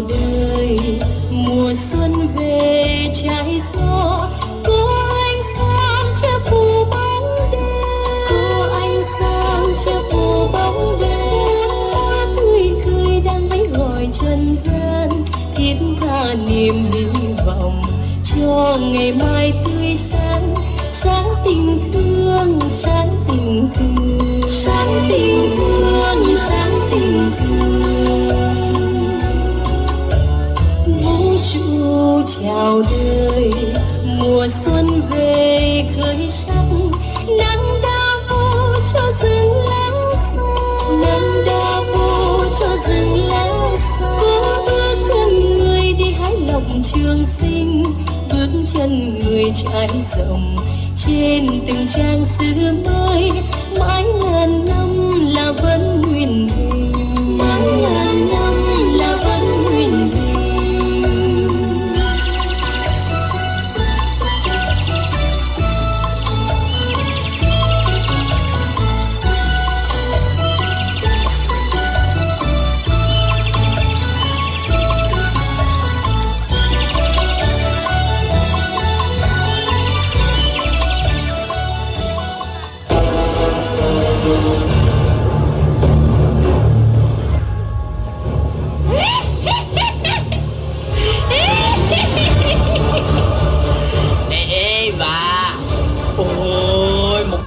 chào đời, mùa xuân về trái gió, có ánh sáng che phủ bóng đêm, có ánh sáng che phủ bóng đêm. Hoa tươi cười đang vẫy gọi trần gian, thiết tha niềm hy vọng cho ngày mai tươi sáng. Sáng tình thương, sáng tình thương, sáng tình thương, sáng tình thương. Vũ trụ chào đời, mùa xuân về khởi sắc. Nắng đã vô cho rừng lá xanh, nắng đã vô cho rừng lá xanh. Có bước chân người đi hái lộc trường sinh, bước chân người trải rộng trên từng trang sử mới. Mãi ngàn năm là vẫn nguyên hình, mãi ngàn năm là vẫn nguyên hình.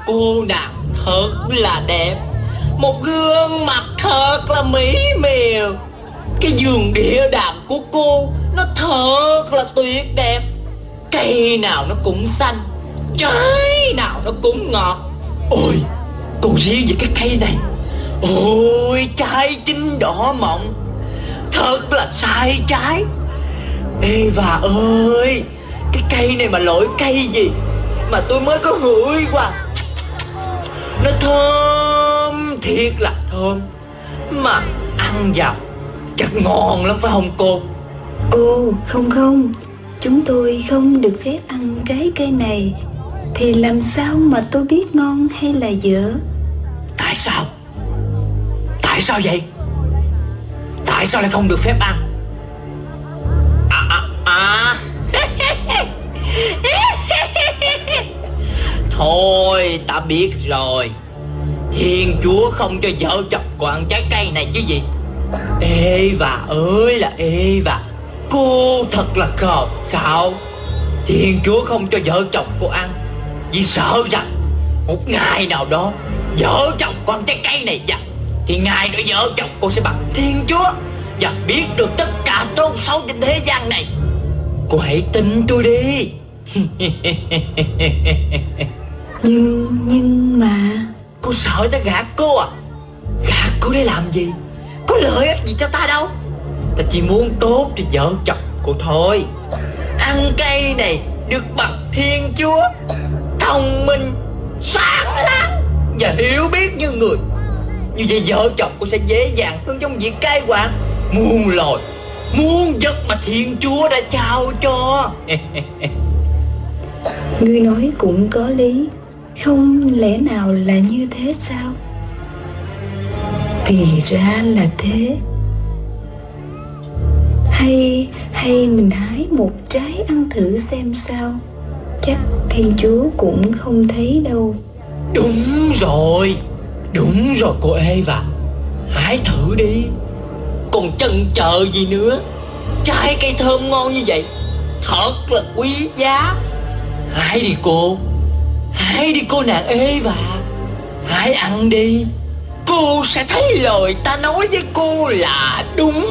Cô nàng thật là đẹp, một gương mặt thật là mỹ miều. Cái vườn địa đàng của cô nó thật là tuyệt đẹp. Cây nào nó cũng xanh, trái nào nó cũng ngọt. Ôi, còn riêng về cái cây này, ôi trái chín đỏ mọng, thật là sai trái. Ê bà ơi, cái cây này mà loại cây gì mà tôi mới có hửi qua. Nó thơm, thiệt là thơm, mà ăn vào chắc ngon lắm phải không cô? Ồ không, chúng tôi không được phép ăn trái cây này. Thì làm sao mà tôi biết ngon hay là dở? Tại sao? Tại sao vậy? Tại sao lại không được phép ăn? Thôi ta biết rồi, Thiên Chúa không cho vợ chồng cô ăn trái cây này chứ gì. Eva ơi là Eva, cô thật là khờ khạo. Thiên Chúa không cho vợ chồng cô ăn vì sợ rằng một ngày nào đó vợ chồng cô ăn trái cây này và thì ngày đó vợ chồng cô sẽ bằng Thiên Chúa và biết được tất cả tốt xấu trên thế gian này. Cô hãy tin tôi đi. Nhưng mà cô sợ ta gạt cô à? Gạt cô để làm gì? Có lợi ích gì cho ta đâu. Ta chỉ muốn tốt cho vợ chồng cô thôi. Ăn cây này được bằng Thiên Chúa, thông minh, sáng láng và hiểu biết như người. Như vậy vợ chồng cô sẽ dễ dàng hơn trong việc cai quản muôn loài, muôn vật mà Thiên Chúa đã trao cho. ngươi nói cũng có lý. Không lẽ nào là như thế sao? Thì ra là thế. Hay mình hái một trái ăn thử xem sao. Chắc Thiên Chúa cũng không thấy đâu. Đúng rồi cô Eva, hãy thử đi. Còn chần chờ gì nữa? Trái cây thơm ngon như vậy thật là quý giá. Hãy đi cô nàng Eva, hãy ăn đi. Cô sẽ thấy lời ta nói với cô là đúng.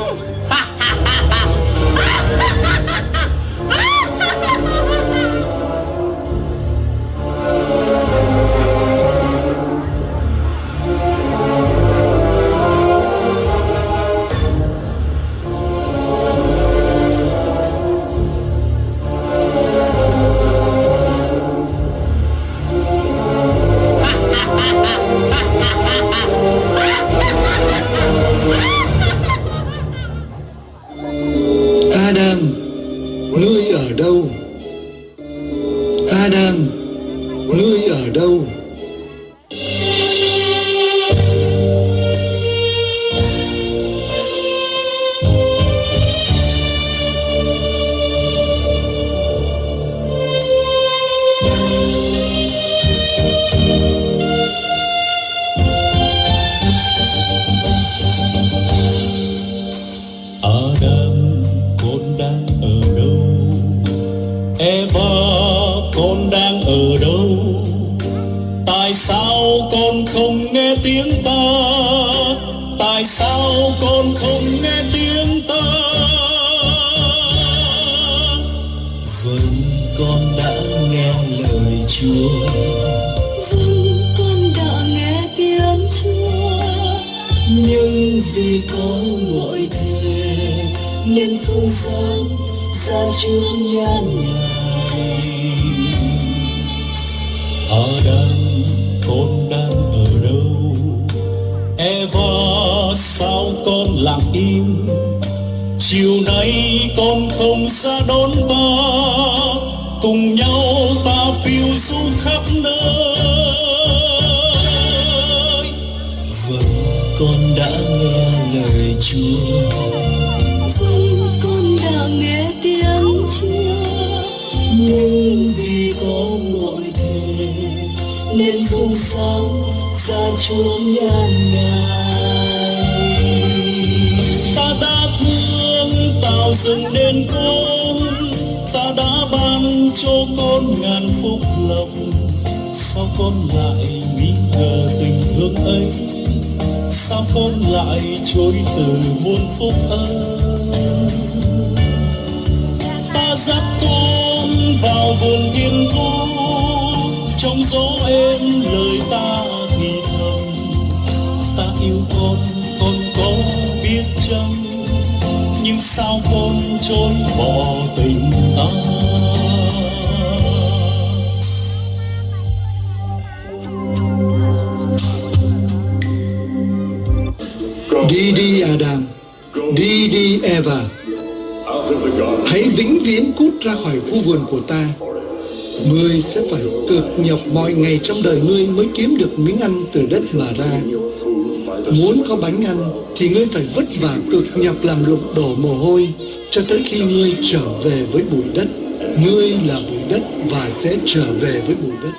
tiếng ta, tại sao con không nghe tiếng ta? Vâng, con đã nghe lời Chúa. Vâng, con đã nghe tiếng Chúa. Nhưng vì có mọi thề nên không dám ra trước nhan Ngài. Adam, con đang ở đâu? Eva, sao con lặng im? Chiều nay con không ra đón ta, cùng nhau ta phiêu du khắp nơi. Vâng, con đã nghe lời Chúa. Vâng, con đã nghe tiếng Chúa. Nhưng vì có mọi thề nên không dám ra chúa nhan Ngài. Ta đã thương tạo dựng nên con, ta đã ban cho con ngàn phúc lộc. Sao con lại nghi ngờ tình thương ấy? Sao con lại chối từ muôn phúc ơn? Ta dắt con vào vườn thiên thu, trong gió êm lời ta thì thầm. Ta yêu con có biết chăng? Nhưng sao con chối bỏ tình ta? Đi đi Adam, đi đi Eva, hãy vĩnh viễn cút ra khỏi khu vườn của ta. Ngươi sẽ phải cực nhọc mọi ngày trong đời ngươi mới kiếm được miếng ăn từ đất mà ra. Muốn có bánh ăn thì ngươi phải vất vả cực nhọc làm lụng đổ mồ hôi cho tới khi ngươi trở về với bụi đất. Ngươi là bụi đất và sẽ trở về với bụi đất.